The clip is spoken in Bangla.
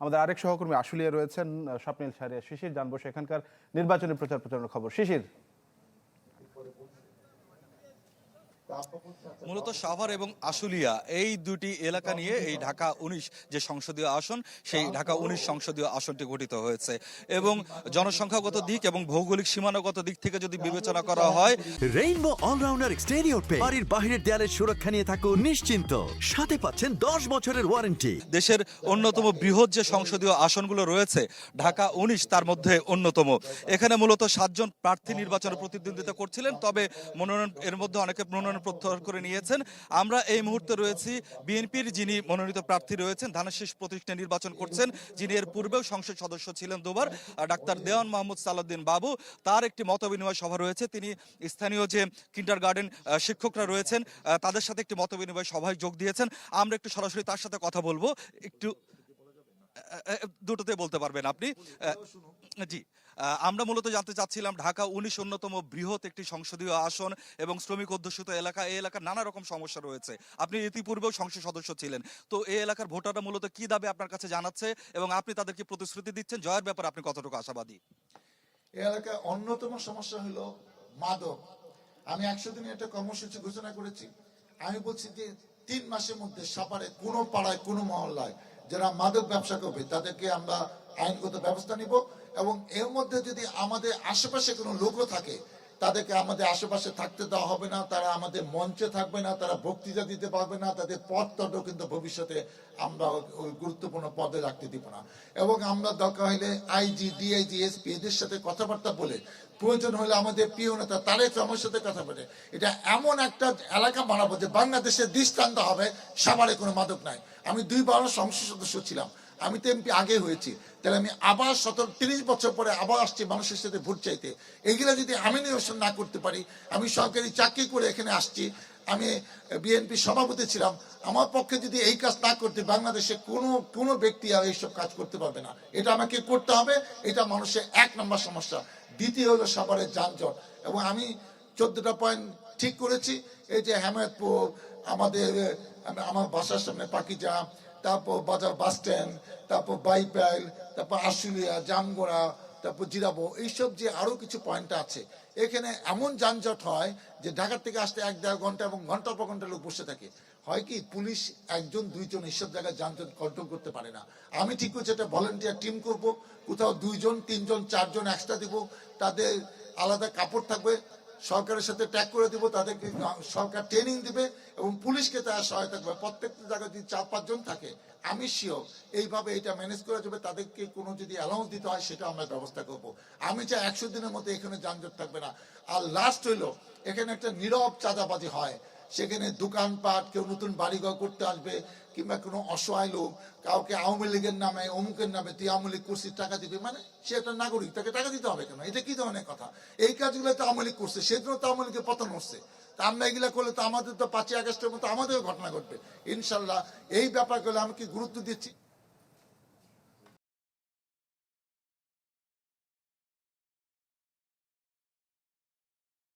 আমাদের আরেক সহকর্মী আশুলিয়া রয়েছেন, স্বপ্নিল সারিয়া শিশির, জানবো সেখানকার নির্বাচনী প্রচার প্রচারণার খবর। শিশির। মূলত সাভার এবং আশুলিয়া এই দুটি এলাকা নিয়ে এই ঢাকা ১৯ যে সংসদীয় আসন, সেই ঢাকা ১৯ সংসদীয় আসনটি গঠিত হয়েছে এবং জনসংখ্যাগত দিক এবং ভৌগোলিক সীমানাগত দিক থেকে যদি বিবেচনা করা হয়, রেইনবো অলরাউন্ডার এক্সটেরিয়র পেইন্ট বাড়ির বাহিরের দেয়ালের সুরক্ষা নিয়ে থাকুন নিশ্চিন্ত, সাথে পাচ্ছেন 10 বছরের ওয়ারেন্টি। দেশের অন্যতম বৃহৎ যে সংসদীয় আসনগুলো রয়েছে ঢাকা ১৯ তার মধ্যে অন্যতম। এখানে মূলত ৭ জন প্রার্থী নির্বাচনে প্রতিদ্বন্দ্বিতা করছিলেন, তবে মনোনয়ন এর মধ্যে অনেকে মনোনয়ন প্রত্যাহার করে নিয়েছেন। আমরা এই মুহূর্তে রয়েছি বিএনপির যিনি মনোনীত প্রার্থী রয়েছেন, ধানের শীষ প্রতীকে নির্বাচন করছেন, যিনি এর পূর্বেও সংসদ সদস্য ছিলেন দুবার, ডাক্তার দেওয়ান মাহমুদ সালাউদ্দিন বাবু। তার একটি মতবিনিময় সভা রয়েছে। তিনি স্থানীয় যে কিন্ডারগার্টেন শিক্ষকরা রয়েছেন তাদের সাথে একটি মতবিনিময় সভায় যোগ দিয়েছেন। আমরা একটু সরাসরি তার সাথে কথা বলবো। একটু দুটোতে বলতে পারবেন আপনি? জি, আমরা মূলত জানতে চাচ্ছিলাম ঢাকা ১৯ অন্যতম বৃহৎ একটি সংসদীয় আসন এবং শ্রমিক অধ্যুষিত এলাকা। এই এলাকার নানা রকম সমস্যা রয়েছে। আপনি ইতিপূর্বেও সংসদ সদস্য ছিলেন, তো এই এলাকার ভোটাররা মূলত কি দাবি আপনার কাছে জানাচ্ছে এবং আপনি তাদেরকে প্রতিশ্রুতি দিচ্ছেন, জয়ের ব্যাপারে আপনি কতটুকু আশাবাদী? এই এলাকায় অন্যতম সমস্যা হলো মাদক। আমি ১০০ দিনে একটা কর্মসূচি ঘোষণা করেছি। আমি বলছি যে ৩ মাসের মধ্যে সাভারে কোনো পাড়ায় কোনো মহল্লায় যারা মাদক ব্যবসা করবে তাদেরকে আমরা আইনগত ব্যবস্থা নিব, এবং এর মধ্যে যদি আমাদের আশেপাশে কোনো লোকও থাকে তাদেরকে আমাদের আশেপাশে থাকতে দেওয়া হবে না, তারা আমাদের মঞ্চে থাকবে না, তারা বক্তৃতা দিতে পারবে না, তাদের পদটা কিন্তু ভবিষ্যতে আমরা ওই গুরুত্বপূর্ণ পদে রাখতে দিব না। এবং আমরা দরকার হলে আইজি, ডিআইজি, এসপি এদের সাথে কথাবার্তা বলে, প্রয়োজন হলে আমাদের প্রিয় নেতা তারেক রহমানের সাথে কথা বলে এটা এমন একটা এলাকা বানাবো যে বাংলাদেশের দৃষ্টান্ত হবে সাভারে কোনো মাদক নাই। আমি ২ বার সংসদ সদস্য ছিলাম, আমি তো এমপি আগে হয়েছি, তাহলে আমি আবার ৩০ বছর পরে আবার আসছি মানুষের সাথে ভোট চাইতে। এগুলো যদি আমি নিরসন না করতে পারি, আমি সরকারি চাকরি করে এখানে আসছি, আমি বিএনপি সভাপতি ছিলাম, আমার পক্ষে যদি এই কাজ না করতে বাংলাদেশে কোনো ব্যক্তি আর এইসব কাজ করতে পারবে না। এটা আমাকে করতে হবে, এটা মানুষের ১ নম্বর সমস্যা। দ্বিতীয় হলো সাভারের যানজট, এবং আমি 14টা পয়েন্ট ঠিক করেছি। এই যে হেমায়তপুর, আমার বাসার সামনে পাকিজা, তারপর বাজার বাস স্ট্যান্ড, তারপর বাইপাইল, তারপর আশুলিয়া, জামগড়া, তারপর জিরাবো, এইসব যে আরো কিছু পয়েন্ট আছে, এখানে এমন যানজট হয় যে ঢাকা থেকে আসতে ১-১.৫ ঘন্টা এবং ঘন্টার পর ঘন্টা লোক বসে থাকে। হয় কি, পুলিশ ১-২ এইসব জায়গায় যানজট কন্ট্রোল করতে পারে না। আমি ঠিক করছি একটা ভলেন্টিয়ার টিম করব, কোথাও ২ জন, ৩ জন, ৪ জন এক্সট্রা দিব, তাদের আলাদা কাপড় থাকবে, সরকারের সাথে ট্যাগ করে দিব, তাদেরকে সরকার ট্রেনিং দিবে এবং পুলিশকে তারা সহায়তা করবে। প্রত্যেকটা জায়গায় যদি ৪-৫ জন থাকে, আমি শিওর এইভাবে এটা ম্যানেজ করা যাবে। তাদেরকে কোনো যদি অ্যালাউন্স দিতে হয় সেটা আমরা ব্যবস্থা করব। আমি চাই ১০০ দিনের মধ্যে এখানে যানজট থাকবে না। আর লাস্ট হইলো, এখানে একটা নীরব চাঁদাবাজি হয়। সেখানে দোকানপাট, কেউ নতুন বাড়িঘর করতে আসবে, কিংবা কোনো অসহায় লোক কাউকে আওয়ামী লীগের নামে, অমুকের নামে, তুই আওয়ামী লীগ করছিস টাকা দিবি, মানে সে একটা নাগরিক, তাকে টাকা দিতে হবে কেন? এটা কি ধরনের কথা? এই কাজগুলো তো আওয়ামী লীগ করছে, সেজন্য তো আওয়ামী লীগের পতন হচ্ছে। তা আমরা এগুলা করলে তো আমাদের তো ৫ই আগস্টের মতো আমাদেরও ঘটনা ঘটবে ইনশাল্লাহ। এই ব্যাপারগুলো আমি কি গুরুত্ব দিচ্ছি।